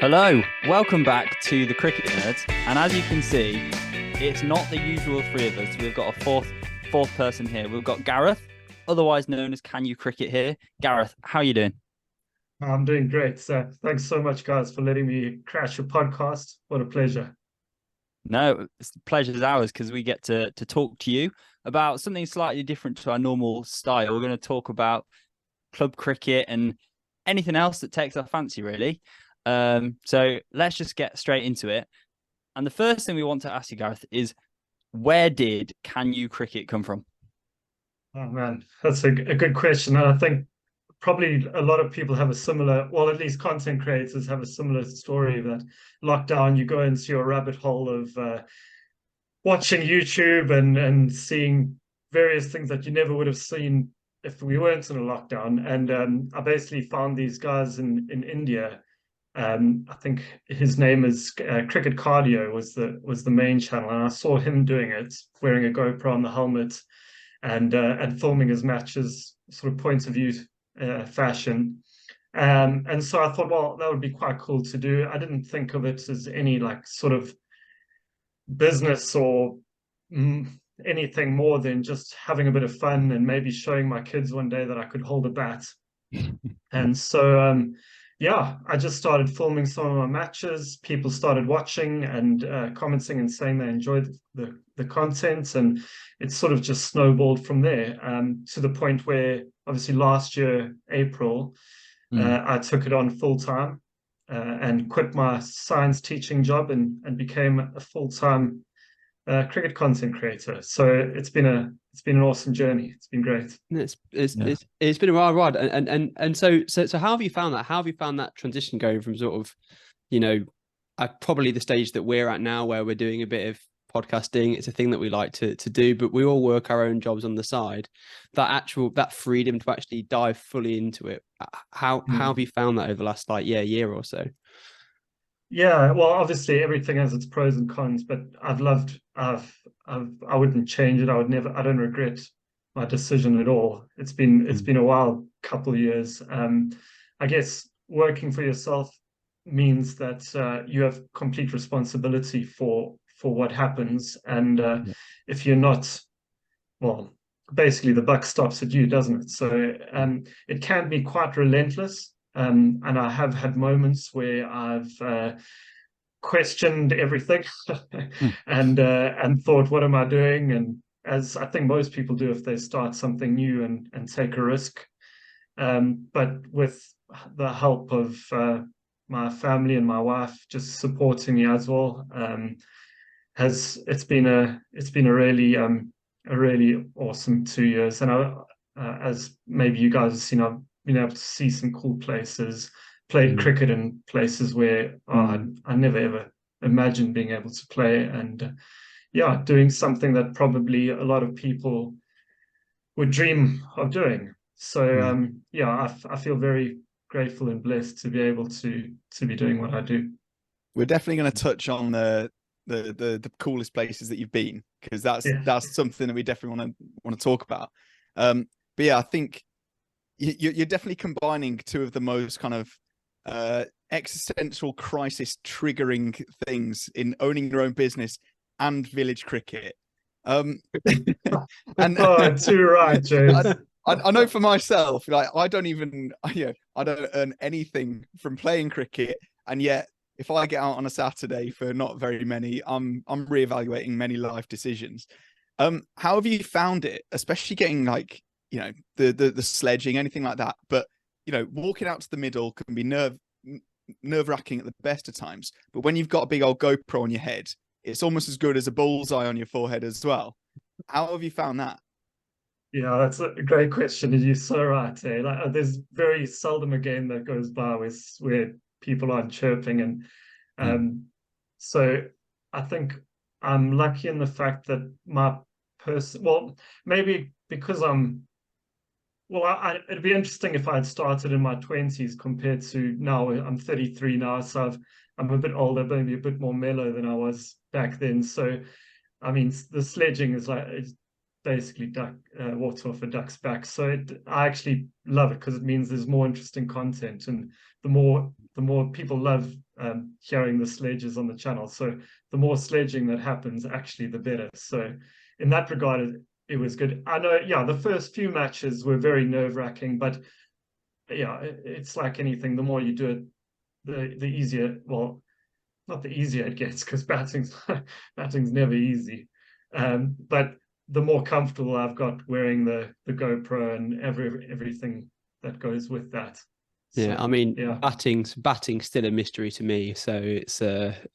Hello, welcome back to the Cricket Nerds. And as you can see, it's not the usual three of us. We've got a fourth person here. We've got Gareth, otherwise known as Can You Cricket here. Gareth, how are you doing? I'm doing great. So thanks so much, guys, for letting me crash your podcast. What a pleasure. No, it's the pleasure's ours because we get to talk to you about something slightly different to our normal style. We're going to talk about club cricket and anything else that takes our fancy, really. So let's just get straight into it. And the first thing we want to ask you, Gareth, is where did Can You Cricket come from? Oh man, that's a good question. And I think probably a lot of people have a similar, well, at least content creators have a similar story that lockdown, you go into your rabbit hole of watching YouTube and seeing various things that you never would have seen if we weren't in a lockdown. And I basically found these guys in India. I think his name is Cricket Cardio was the main channel, and I saw him doing it, wearing a GoPro on the helmet and filming his matches, sort of point of view fashion. And so I thought, well, that would be quite cool to do. I didn't think of it as any like sort of business or mm, anything more than just having a bit of fun and maybe showing my kids one day that I could hold a bat. And so, yeah, I just started filming some of my matches. People started watching and commenting and saying they enjoyed the content, and it sort of just snowballed from there to the point where, obviously, last year, April, Mm. I took it on full time and quit my science teaching job and became a full time cricket content creator. So it's been an awesome journey. It's been great. It's it's Yeah. it's it's been a wild ride, and so how have you found that? How have you found that transition going from sort of, you know, probably the stage that we're at now, where we're doing a bit of podcasting. It's a thing that we like to do, but we all work our own jobs on the side. That freedom to actually dive fully into it. How have you found that over the last year or so? Yeah, well, obviously everything has its pros and cons, but I wouldn't change it. I don't regret my decision at all. It's Mm. been a wild couple of years. I guess working for yourself means that you have complete responsibility for what happens, and Yeah. if you're not, well, basically the buck stops at you, doesn't it? So it can be quite relentless. And I have had moments where I've questioned everything Mm. and thought, what am I doing? And as I think most people do if they start something new and take a risk. But with the help of my family and my wife just supporting me as well, has it's been a really awesome 2 years. And as maybe you guys have seen, I've been able to see some cool places, played Mm. cricket in places where I never ever imagined being able to play, and yeah, doing something that probably a lot of people would dream of doing. So Yeah. yeah, I feel very grateful and blessed to be able to be doing what I do. We're definitely going to touch on the coolest places that you've been, because that's Yeah. that's something that we definitely want to talk about. But yeah, I think you're definitely combining two of the most kind of existential crisis triggering things in owning your own business and village cricket. And Oh, too right, James. I know for myself, like I don't even, I don't earn anything from playing cricket, and yet if I get out on a Saturday for not very many, I'm reevaluating many life decisions. How have you found it, especially getting like, the sledging, anything like that? But walking out to the middle can be nerve-wracking at the best of times. But when you've got a big old GoPro on your head, it's almost as good as a bullseye on your forehead as well. How have you found that? Yeah, that's a great question. And you're so right. Eh? Like, there's very seldom a game that goes by where people aren't chirping, and Mm. um, so I think I'm lucky in the fact that my person, well, maybe because it'd be interesting if I'd started in my 20s compared to now. I'm 33 now, so I'm a bit older, maybe a bit more mellow than I was back then. So, I mean, the sledging is like it's basically duck water off a duck's back. So I actually love it because it means there's more interesting content, and the more people love hearing the sledges on the channel. So the more sledging that happens, actually, the better. So in that regard, it was good. I know, yeah, the first few matches were very nerve-wracking, but yeah, it's like anything. The more you do it, the easier. Well, not the easier it gets, because batting's never easy. But the more comfortable I've got wearing the GoPro and everything that goes with that. Yeah, So, I mean, yeah. batting's still a mystery to me. So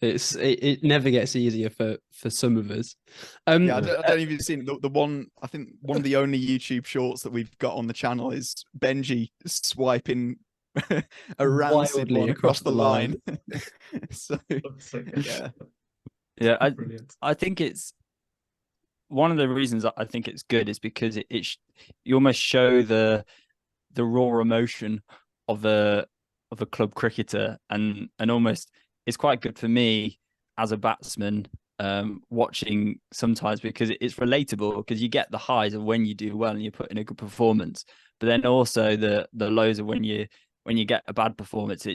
it never gets easier for some of us. Yeah, I don't know if you've seen the one. I think one of the only YouTube shorts that we've got on the channel is Benji swiping a rancid Wildly one across the line. So yeah, Yeah, Brilliant. I think it's one of the reasons I think it's good is because you almost show the raw emotion of a club cricketer, and almost it's quite good for me as a batsman watching sometimes, because it's relatable, because you get the highs of when you do well and you put in a good performance, but then also the lows of when you get a bad performance.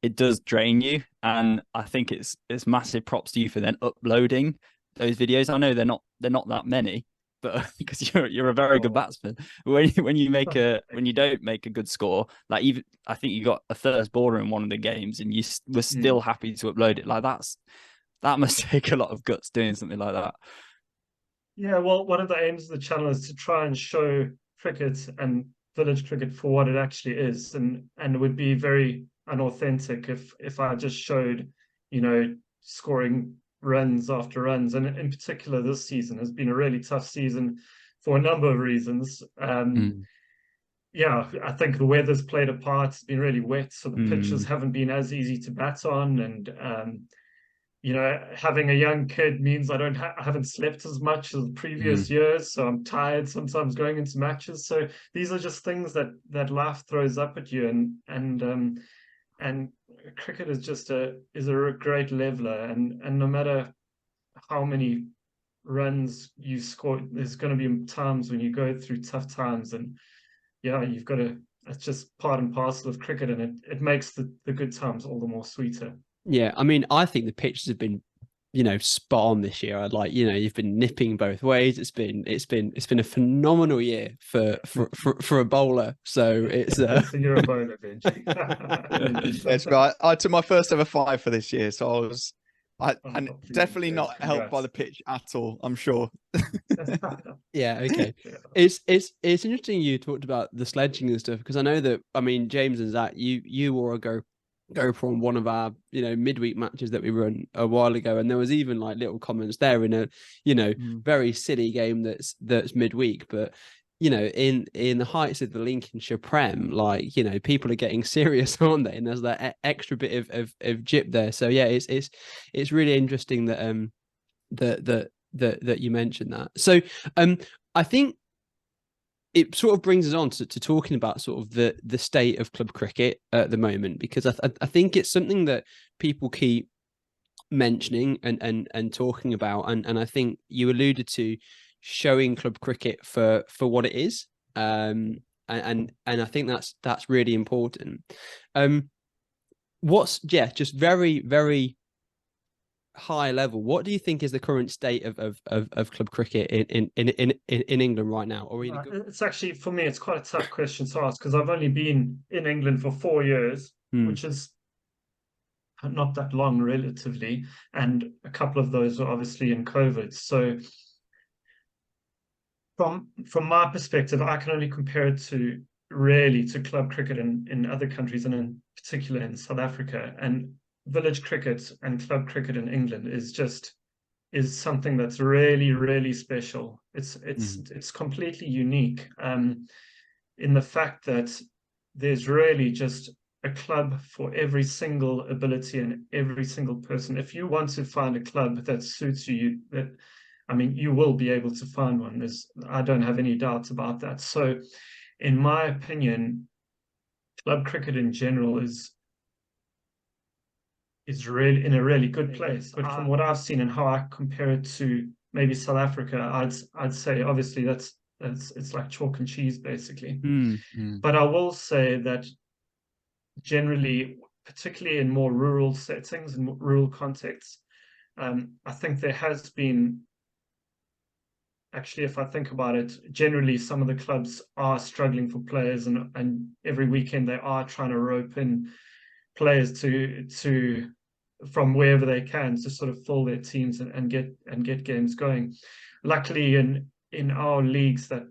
It does drain you, and I think it's massive props to you for then uploading those videos. I know they're not that many, but because you're a very good batsman, when you don't make a good score, like even I think you got a first baller in one of the games and you were still happy to upload it, like that must take a lot of guts doing something like that. Yeah, well, one of the aims of the channel is to try and show cricket and village cricket for what it actually is, and it would be very unauthentic if I just showed, scoring runs after runs. And in particular, this season has been a really tough season for a number of reasons. Yeah, I think the weather's played a part. It's been really wet, so the pitches haven't been as easy to bat on, and having a young kid means I haven't slept as much as the previous years, so I'm tired sometimes going into matches. So these are just things that life throws up at you, and cricket is just a great leveler, and no matter how many runs you score, there's going to be times when you go through tough times, and yeah, you've got to. It's just part and parcel of cricket, and it makes the good times all the more sweeter. Yeah, I mean, I think the pitches have been, spot on this year. I'd like, you've been nipping both ways. It's been a phenomenal year for a bowler. So it's so you're a bowler, Benji. That's right. I took my first ever 5 for this year, so and definitely not helped by the pitch at all, I'm sure. Yeah, okay. It's interesting you talked about the sledging and stuff, because I know that, I mean, James and Zach, you wore a GoPro on one of our midweek matches that we run a while ago, and there was even like little comments there in a very silly game that's midweek, but in the heights of the Lincolnshire Prem, like people are getting serious, aren't they? And there's that extra bit of jip there. So yeah, it's really interesting that that you mentioned that. So I think it sort of brings us on to talking about sort of the state of club cricket at the moment, because I think it's something that people keep mentioning and talking about, and I think you alluded to showing club cricket for what it is, and I think that's really important. Just very, very high level, what do you think is the current state of club cricket in England right now? Or it's actually, for me, it's quite a tough question to ask, because I've only been in England for 4 years, which is not that long relatively, and a couple of those were obviously in COVID. So from my perspective, I can only compare it to club cricket in other countries, and in particular in South Africa. And village cricket and club cricket in England is something that's really, really special. It's completely unique, in the fact that there's really just a club for every single ability and every single person. If you want to find a club that suits you, you will be able to find one. I don't have any doubts about that. So in my opinion, club cricket in general is really in a really good place. But from what I've seen and how I compare it to maybe South Africa, I'd say obviously it's like chalk and cheese basically. But I will say that generally, particularly in more rural settings and rural contexts. I think there has been, actually, if I think about it, generally some of the clubs are struggling for players, and every weekend they are trying to rope in players to from wherever they can to sort of fill their teams and get games going. Luckily, in our leagues that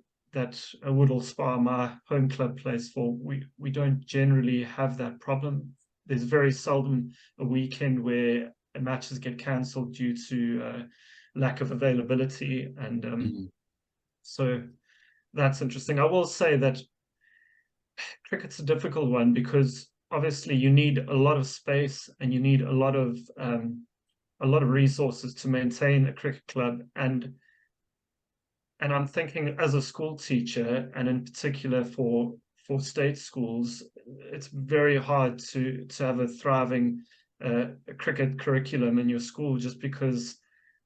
Woodall Spa, my home club, plays for, we don't generally have that problem. There's very seldom a weekend where matches get cancelled due to lack of availability, and so that's interesting. I will say that cricket's a difficult one because obviously you need a lot of space and you need a lot of resources to maintain a cricket club, and I'm thinking as a school teacher, and in particular for state schools, it's very hard to have a thriving cricket curriculum in your school, just because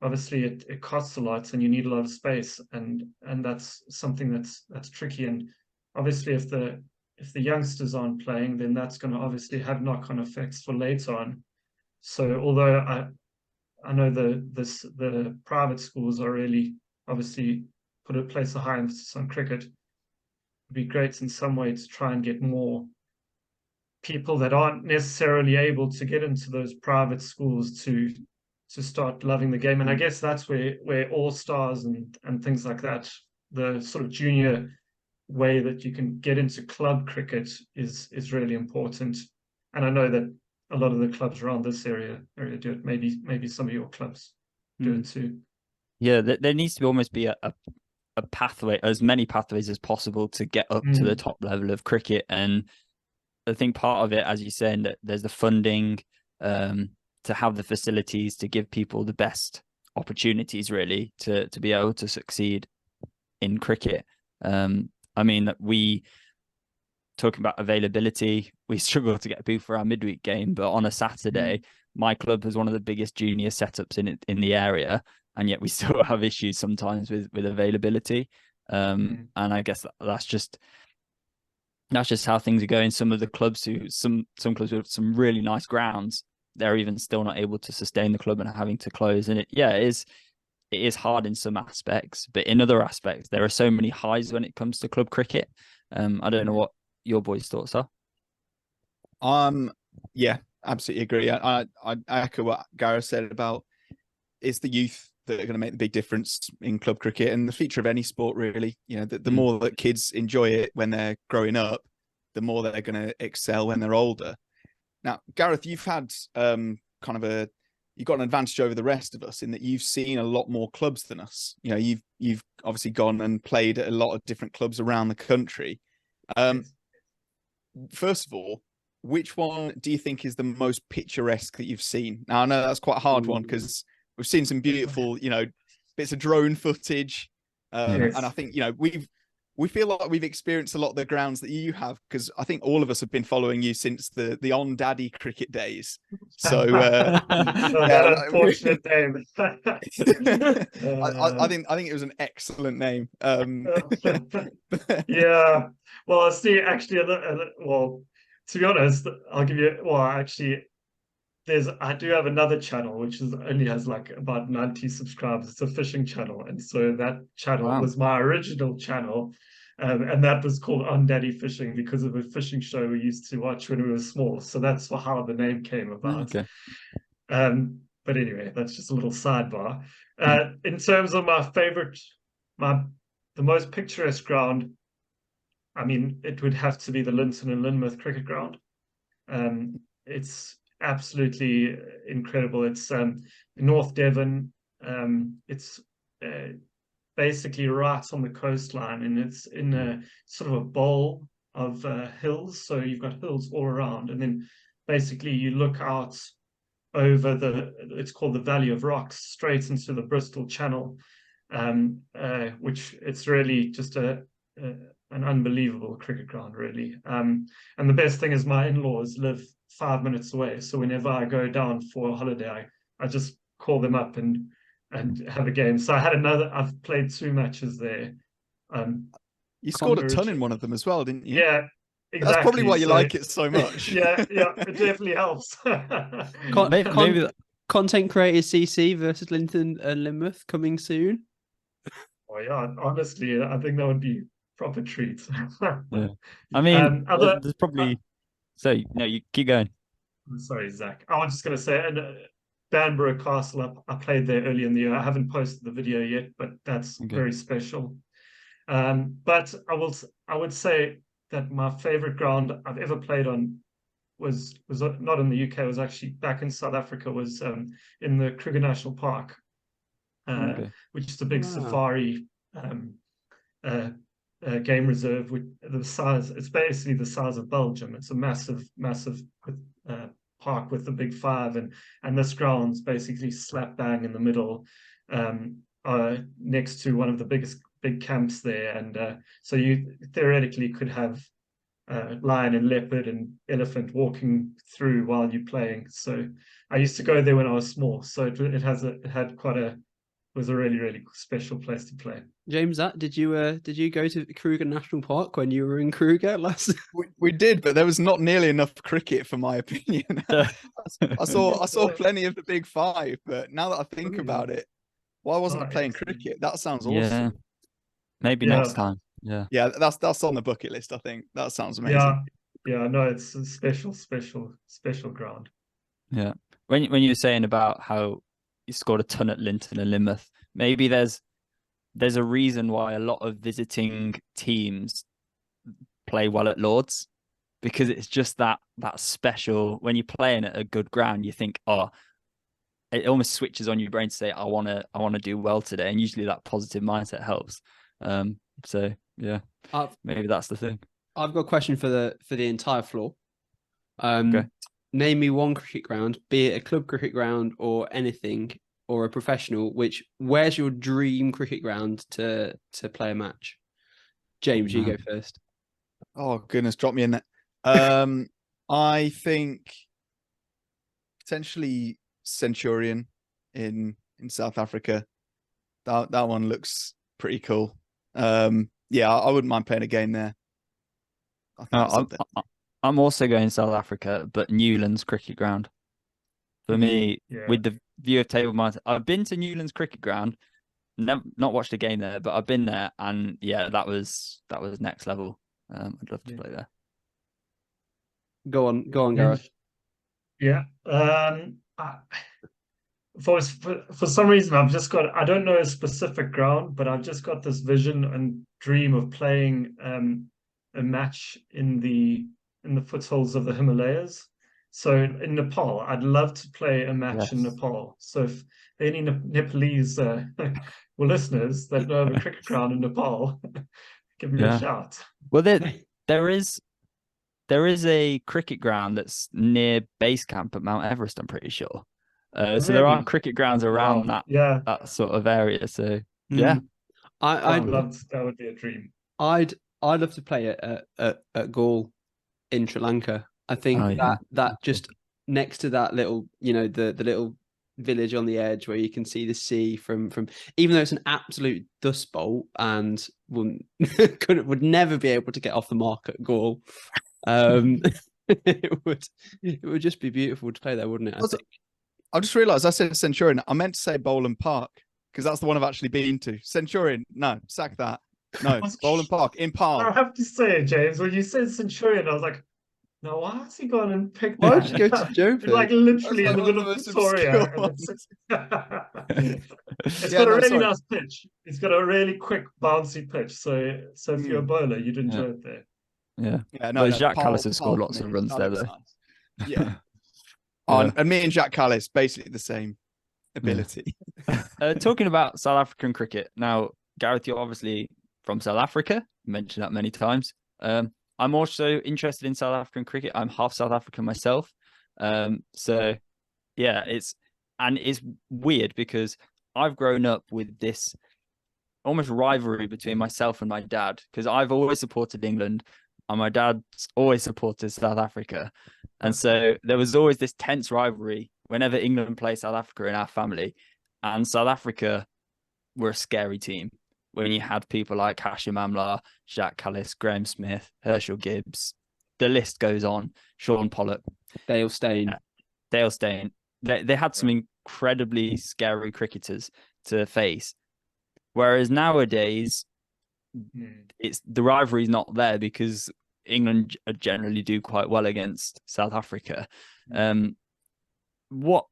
obviously it costs a lot and you need a lot of space, and that's something that's tricky. And obviously if the youngsters aren't playing, then that's going to obviously have knock-on effects for later on. So although I know the private schools are really obviously place a high emphasis on cricket, it'd be great in some way to try and get more people that aren't necessarily able to get into those private schools to start loving the game. And I guess that's where All Stars and things like that, the sort of junior way that you can get into club cricket is really important. And I know that a lot of the clubs around this area do it. Maybe some of your clubs do it too. Yeah, there needs to almost be a pathway, as many pathways as possible to get up to the top level of cricket. And I think part of it, as you're saying, that there's the funding to have the facilities to give people the best opportunities really to be able to succeed in cricket. I mean, we talking about availability, we struggle to get people for our midweek game, but on a Saturday, my club has one of the biggest junior setups in the area, and yet we still have issues sometimes with availability. And I guess that's just how things are going. Some of the clubs some clubs with some really nice grounds, they're even still not able to sustain the club and are having to close. And it is hard in some aspects, but in other aspects, there are so many highs when it comes to club cricket. I don't know what your boys' thoughts are. Yeah, absolutely agree. I echo what Gareth said about it's the youth that are going to make the big difference in club cricket and the future of any sport, really. You know, the more that kids enjoy it when they're growing up, the more that they're going to excel when they're older. Now, Gareth, you've had you've got an advantage over the rest of us in that you've seen a lot more clubs than us. You know, you've obviously gone and played at a lot of different clubs around the country. First of all, which one do you think is the most picturesque that you've seen? Now, I know that's quite a hard one because we've seen some beautiful, bits of drone footage. And I think, we feel like we've experienced a lot of the grounds that you have, because I think all of us have been following you since the On Daddy cricket days. So that unfortunate name. I think it was an excellent name. Yeah. Well, see, actually, well, to be honest, I'll give you. Well, actually, I do have another channel which only has like about 90 subscribers. It's a fishing channel, and so that channel was my original channel, and that was called On Daddy Fishing because of a fishing show we used to watch when we were small. So that's how the name came about. Okay. But anyway, that's just a little sidebar. In terms of my favorite, the most picturesque ground, I mean, it would have to be the Linton and Lynmouth cricket ground. It's absolutely incredible. It's in North Devon. It's basically right on the coastline, and it's in a sort of a bowl of hills. So you've got hills all around, and then basically you look out over it's called the Valley of Rocks, straight into the Bristol Channel, which it's really just an unbelievable cricket ground, really. And the best thing is my in-laws live 5 minutes away, so whenever I go down for a holiday, I just call them up and have a game. So I've played 2 matches there. You scored a ton in one of them as well, didn't you? Yeah, That's probably exactly. why you So, like it so much. yeah, it definitely helps. Maybe Content creators CC versus Linton and Lynmouth coming soon. Oh yeah, honestly, I think that would be proper treat. Yeah. I mean, Other, there's probably so no, you keep going. sorry, Zach. I was just going to say, and Banbury Castle, I played there early in the year. I haven't posted the video yet, but that's Okay. very special. But I would say that my favorite ground I've ever played on was not in the UK. It was actually back in South Africa. Was in the Kruger National Park, Okay. which is a big Wow. safari game reserve. With the size, it's basically the size of Belgium. It's a massive park with the big five, and this ground's basically slap bang in the middle, next to one of the big camps there. And so you theoretically could have lion and leopard and elephant walking through while you're playing. So I used to go there when I was small. So it was a really, really special place to play. James, did you go to Kruger National Park when you were in Kruger last? We did, but there was not nearly enough cricket for my opinion. I saw plenty of the big five, but now that I think about it, why wasn't I playing cricket? That sounds awesome. Yeah. Maybe next time. Yeah. Yeah, that's on the bucket list, I think. That sounds amazing. Yeah, no, it's a special ground. Yeah. When you were saying about how you scored a ton at Linton and Lynmouth, maybe there's a reason why a lot of visiting teams play well at Lords, because it's just that special. When you're playing at a good ground, you think, oh, it almost switches on your brain to say, I wanna do well today, and usually that positive mindset helps. So yeah, maybe that's the thing. I've got a question for the entire floor. Okay. Name me one cricket ground, be it a club cricket ground or anything, or a professional. Where's your dream cricket ground to play a match? James, you go first. Oh goodness, drop me in there. I think potentially Centurion in South Africa. That one looks pretty cool. Yeah, I wouldn't mind playing a game there. I'm also going South Africa, but Newlands Cricket Ground. For me, with the view of Table Mountain, I've been to Newlands Cricket Ground, not watched a game there, but I've been there, and yeah, that was next level. I'd love to play there. Go on, Gareth. Yeah. For some reason, I don't know a specific ground, but I've just got this vision and dream of playing a match in the foothills of the Himalayas. So in Nepal, I'd love to play a match in Nepal. So if any Nepalese listeners that know of a cricket ground in Nepal, give me a shout. Well, there is a cricket ground that's near base camp at Mount Everest, I'm pretty sure. So there are cricket grounds around that sort of area. So yeah, that would be a dream. I'd love to play at Gaul in Sri Lanka. I think that just next to that little, the little village on the edge where you can see the sea from even though it's an absolute dust bowl and would never be able to get off the mark at Gaul. It would just be beautiful to play there, wouldn't it? I just realised I said Centurion. I meant to say Boland Park because that's the one I've actually been to. Centurion, no, sack that. No, Boland Park in Palm. I have to say, James, when you said Centurion, I was like, no, why has he gone and picked Why that? would you go to Joburg? Like literally in the middle of most Victoria. It's got a really nice pitch. It's got a really quick, bouncy pitch. So if you're a bowler, you'd enjoy it there. Yeah. No, Jacques Callis has scored lots of runs there, though. Nice. Yeah. And me and Jacques Callis, basically the same ability. Talking about South African cricket. Now, Gareth, you're obviously from South Africa. You mentioned that many times. I'm also interested in South African cricket. I'm half South African myself. So yeah, it's weird because I've grown up with this almost rivalry between myself and my dad, because I've always supported England and my dad's always supported South Africa. And so there was always this tense rivalry whenever England played South Africa in our family. And South Africa were a scary team when you had people like Hashim Amla, Jacques Callis, Graham Smith, Herschel Gibbs, the list goes on. Sean Pollock, Dale Steyn. Dale Steyn. They had some incredibly scary cricketers to face. Whereas nowadays, it's the rivalry's not there because England generally do quite well against South Africa. What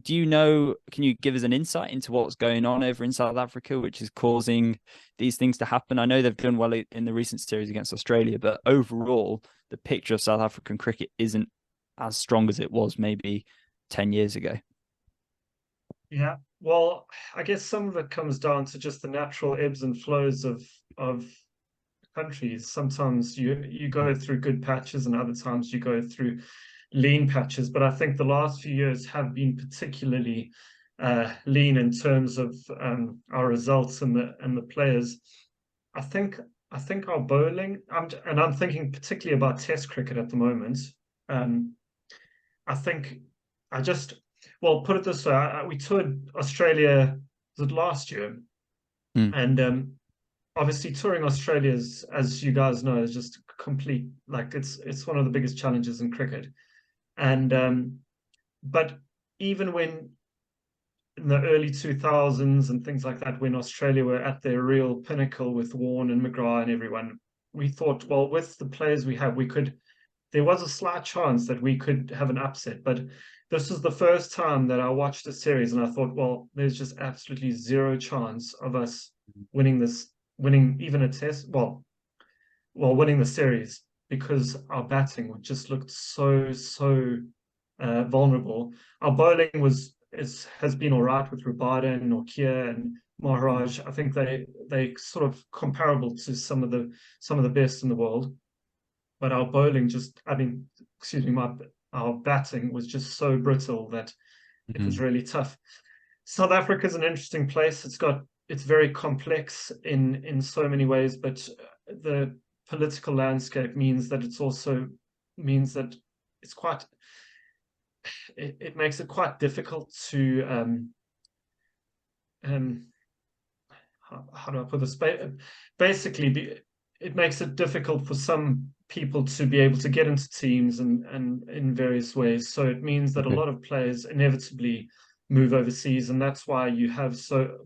do you know? Can you give us an insight into what's going on over in South Africa, which is causing these things to happen? I know they've done well in the recent series against Australia, but overall, the picture of South African cricket isn't as strong as it was maybe 10 years ago. Yeah, well, I guess some of it comes down to just the natural ebbs and flows of countries. Sometimes you go through good patches and other times you go through lean patches, but I think the last few years have been particularly lean in terms of our results and the players. I think our bowling, I'm thinking particularly about Test cricket at the moment. Well, put it this way, we toured Australia, was it last year? And obviously touring Australia, as you guys know, is just complete, like it's one of the biggest challenges in cricket. And but even when in the early 2000s and things like that, when Australia were at their real pinnacle with Warne and McGrath and everyone, we thought, well, with the players we have, there was a slight chance that we could have an upset. But this was the first time that I watched a series and I thought, well, there's just absolutely zero chance of us winning even a test, winning the series, because our batting just looked so vulnerable. Our bowling has been all right with Rabada and Nokia and Maharaj. I think they sort of comparable to some of the best in the world. But our bowling our batting was just so brittle that it was really tough. South Africa is an interesting place. It's very complex in so many ways, but the political landscape means that it makes it quite difficult to how do I put this? Basically, it makes it difficult for some people to be able to get into teams and in various ways. So it means that a lot of players inevitably move overseas, and that's why you have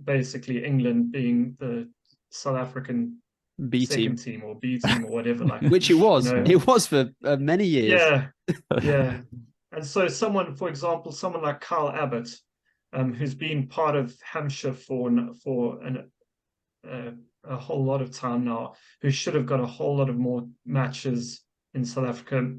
basically England being the South African B second team or B team or whatever, like which it was. It was for many years. Yeah. And so for example, someone like Kyle Abbott, who's been part of Hampshire for a whole lot of time now, who should have got a whole lot of more matches in South Africa,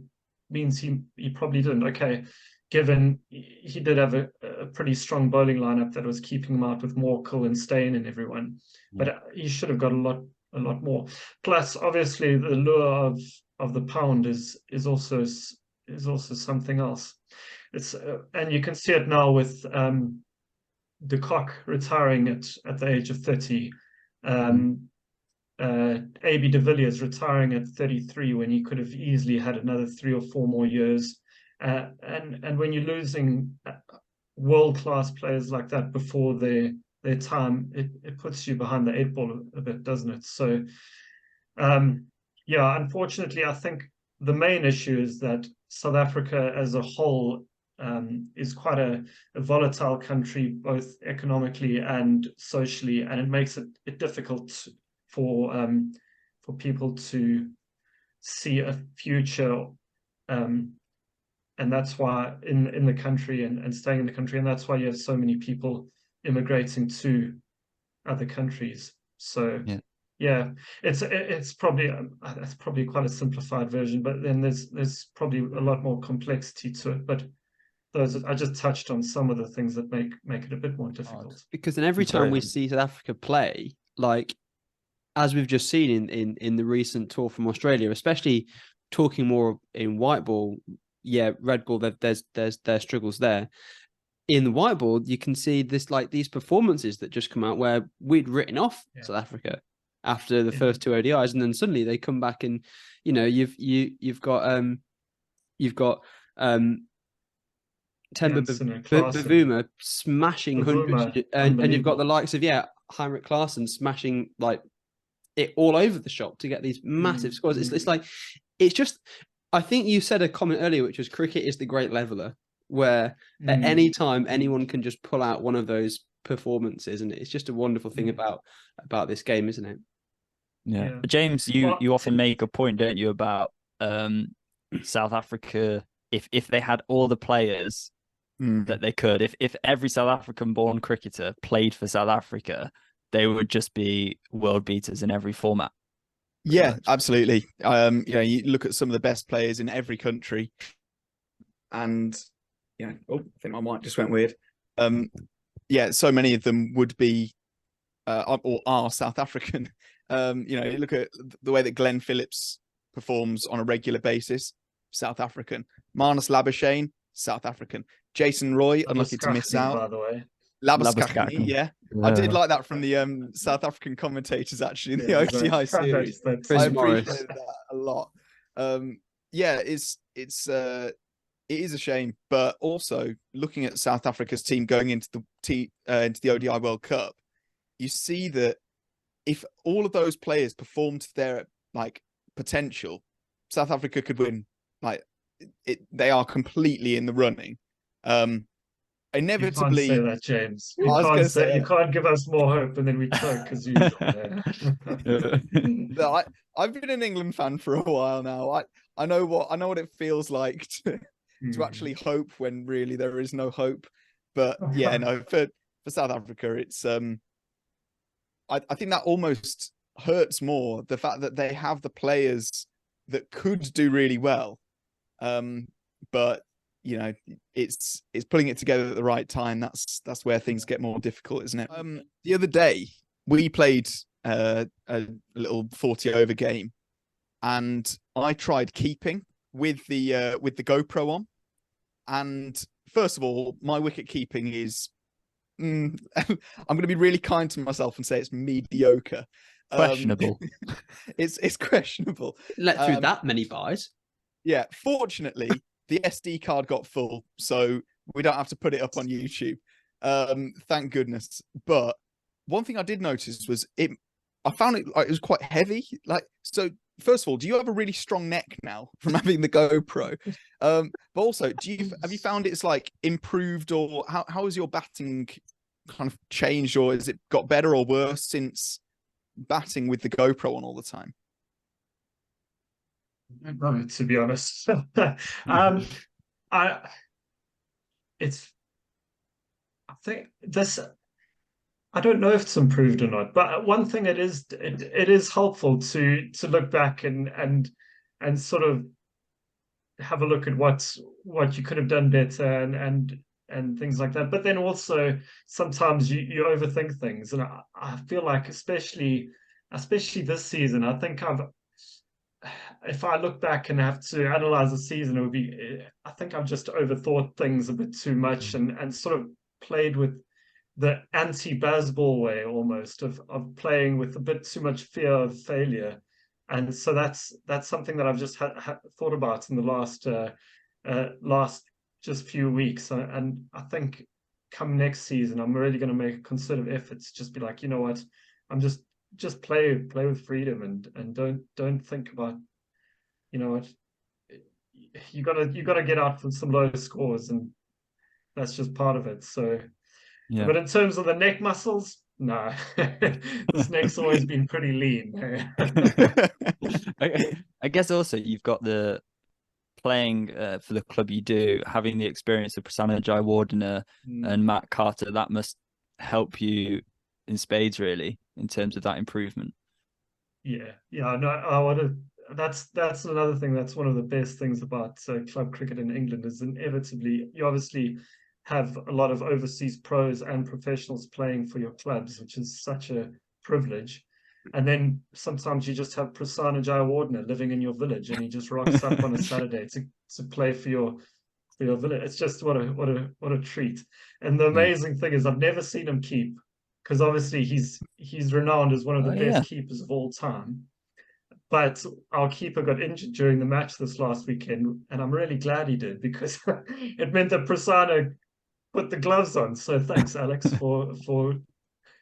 means he probably didn't. Okay, given he did have a pretty strong bowling lineup that was keeping him out with Morkel and Steyn and everyone, but he should have got a lot more. Plus, obviously, the lure of the pound is also something else. It's and you can see it now with de Kock retiring at the age of 30. AB de Villiers retiring at 33 when he could have easily had another 3 or 4 more years. And when you're losing world-class players like that before their time, it puts you behind the 8 ball a bit, doesn't it? So unfortunately, I think the main issue is that South Africa as a whole is quite a volatile country, both economically and socially, and it makes it difficult for people to see a future, and that's why in the country and staying in the country, and that's why you have so many people immigrating to other countries. So it's probably that's probably quite a simplified version, but then there's probably a lot more complexity to it. But I just touched on some of the things that make it a bit more difficult. Because then every time we see South Africa play, like as we've just seen in the recent tour from Australia, especially talking more in white ball, red ball, there's struggles there. In the white ball, you can see these performances that just come out where we'd written off South Africa after the first 2 ODIs, and then suddenly they come back and you've got Temba Bavuma smashing hundreds, and you've got the likes of Heinrich Klaassen smashing like it all over the shop to get these massive scores. It's like it's just I think you said a comment earlier, which was cricket is the great leveler, where at any time anyone can just pull out one of those performances, and it's just a wonderful thing about this game, isn't it? Yeah. But James, you often make a point, don't you, about South Africa, if they had all the players that they could, if every South African born cricketer played for South Africa, they would just be world beaters in every format. Yeah, absolutely. You look at some of the best players in every country, and I think my mic just went weird. So many of them would be or are South African. You look at the way that Glenn Phillips performs on a regular basis, South African. Marnus Labuschagne, South African. Jason Roy, unlucky to miss out. By the way. Labuschagne, yeah. I did like that from the South African commentators actually in the ODI series. I appreciated that a lot. It is a shame, but also looking at South Africa's team going into the ODI World Cup, you see that if all of those players performed to their potential, South Africa could win. They are completely in the running. Inevitably, you can't say that, James. You can't give us more hope, and then we choke as usual. No, I've been an England fan for a while now. I know what it feels like to actually hope when really there is no hope. But for South Africa, it's I think that almost hurts more, the fact that they have the players that could do really well, but it's putting it together at the right time. That's where things get more difficult, isn't it? The other day we played a little 40 over game, and I tried keeping with the GoPro on. And first of all, my wicket keeping is I'm going to be really kind to myself and say it's mediocre. Questionable. It's questionable. Let through that many buys. Yeah, fortunately, the SD card got full, so we don't have to put it up on YouTube. Thank goodness. But one thing I did notice was I found it was quite heavy. So first of all, do you have a really strong neck now from having the GoPro? But also, have you found it's improved, or how has your batting kind of changed, or has it got better or worse since batting with the GoPro on all the time? No, to be honest. I don't know if it's improved or not, but one thing it is helpful to look back and sort of have a look at what you could have done better and things like that. But then also sometimes you overthink things, and I feel like especially this season, I think if I look back and have to analyze the season, I think I've just overthought things a bit too much and sort of played with the anti-Bazball way almost of playing with a bit too much fear of failure. And so that's something that I've just thought about in the last just few weeks. And I think come next season, I'm really going to make a concerted effort to just be like, you know what, I'm just play with freedom and don't think about, you know what, you gotta get out from some low scores, and that's just part of it. So yeah. But in terms of the neck muscles, no. This neck's always been pretty lean. I guess also you've got the playing for the club you do, having the experience of Prasanna Jayawardena and Matt Carter, that must help you in spades, really, in terms of that improvement. Yeah, no, that's another thing. That's one of the best things about club cricket in England is inevitably you obviously have a lot of overseas pros and professionals playing for your clubs, which is such a privilege. And then sometimes you just have Prasanna Jayawardena living in your village, and he just rocks up on a Saturday to play for your village. It's just what a treat. And the amazing thing is I've never seen him keep, because obviously he's renowned as one of the best keepers of all time. But our keeper got injured during the match this last weekend, and I'm really glad he did, because it meant that Prasanna put the gloves on. So thanks, Alex, for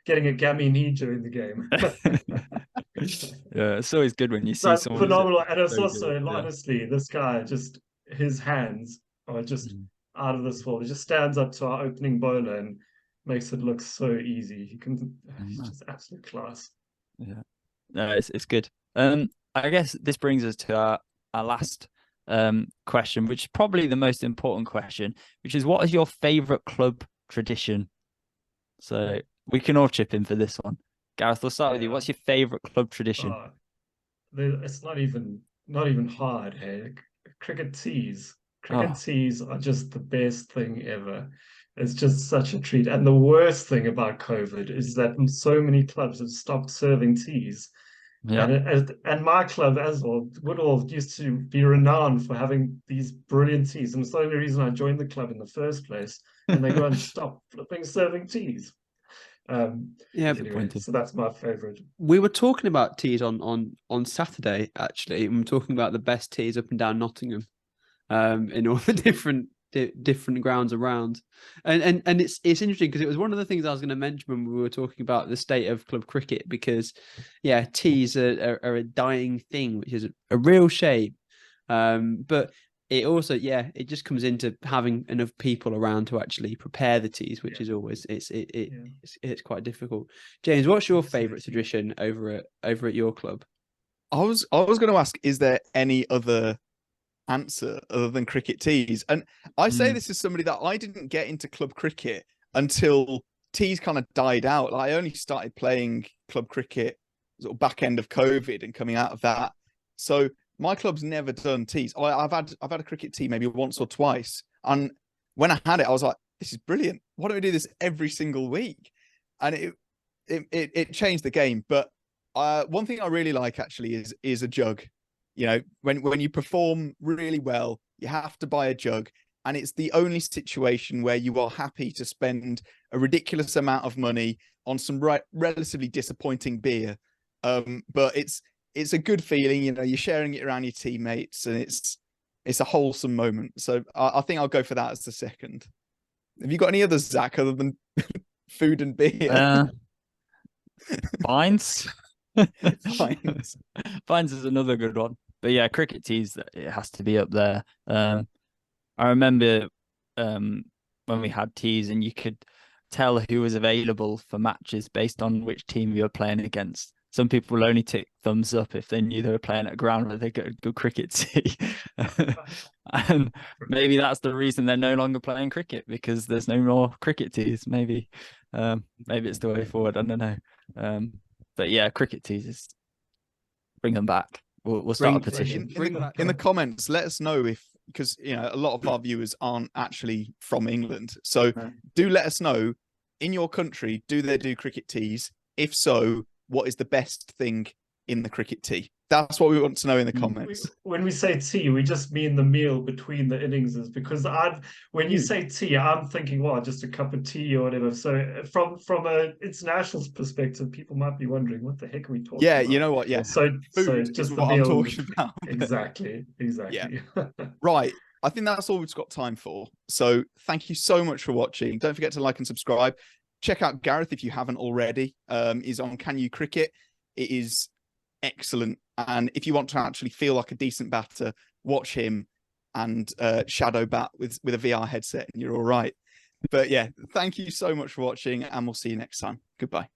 getting a gammy knee during the game. Yeah, it's always good when you see That's someone who's phenomenal. And it's so also, good. Yeah. honestly, this guy, just his hands are just Mm. out of this world. He just stands up to our opening bowler and makes it look so easy. He's Mm. just absolute class. Yeah. No, it's good. I guess this brings us to our last question, which is probably the most important question, which is, what is your favorite club tradition? So we can all chip in for this one. Gareth, we'll start with you. Yeah. What's your favorite club tradition? It's not even hard. Hey, cricket teas. Cricket Oh, teas are just the best thing ever. It's just such a treat. And the worst thing about COVID is that so many clubs have stopped serving teas. yeah. And my club as well, Woodall, used to be renowned for having these brilliant teas. And it's the only reason I joined the club in the first place. And they go and stop flipping serving teas. Yeah, Anyway, so that's my favorite. we were talking about teas on Saturday, actually. We were talking about the best teas up and down Nottingham, in all the different grounds around. And it's interesting because it was one of the things I was going to mention when we were talking about the state of club cricket, because yeah, teas are a dying thing, which is a real shame. But it also, yeah, it just comes into having enough people around to actually prepare the teas, which is always it's quite difficult. James, what's your favorite tradition over at your club? I was going to ask, is there any other answer other than cricket teas? And I say this as somebody that I didn't get into club cricket until teas kind of died out. Like, I only started playing club cricket sort of back end of COVID and coming out of that. So my club's never done teas. I've had a cricket tee maybe once or twice, and when I had it, I was like, "This is brilliant. Why don't we do this every single week?" And it changed the game. But one thing I really like actually is a jug. You know, when you perform really well, you have to buy a jug, and it's the only situation where you are happy to spend a ridiculous amount of money on some relatively disappointing beer. But it's a good feeling, you know, you're sharing it around your teammates, and it's a wholesome moment. So I think I'll go for that as the second. Have you got any others, Zach, other than food and beer? Fines. Fines. Fines is another good one. But yeah, cricket teas, it has to be up there. I remember when we had teas and you could tell who was available for matches based on which team you were playing against. Some people will only tick thumbs up if they knew they were playing at a ground where they got a good cricket tee. And maybe that's the reason they're no longer playing cricket, because there's no more cricket tees. Maybe it's the way forward. I don't know. But yeah, cricket tees, bring them back. We'll start a petition. In the comments, let us know because you know a lot of our viewers aren't actually from England. So do let us know, in your country, do they do cricket teas? If so, what is the best thing in the cricket tee? That's what we want to know in the comments. When we say tea, we just mean the meal between the innings, because when you say tea, I'm thinking, well, just a cup of tea or whatever. So from an international perspective, people might be wondering, what the heck are we talking about? You know what? Yeah. So food just is the what I'm meal. talking about. Exactly. Yeah. Right. I think that's all we've got time for. So thank you so much for watching. Don't forget to like and subscribe. Check out Gareth if you haven't already. He's on Can You Cricket. It is excellent. And if you want to actually feel like a decent batter, watch him and shadow bat with a VR headset, and you're all right. But yeah, thank you so much for watching, and we'll see you next time. Goodbye.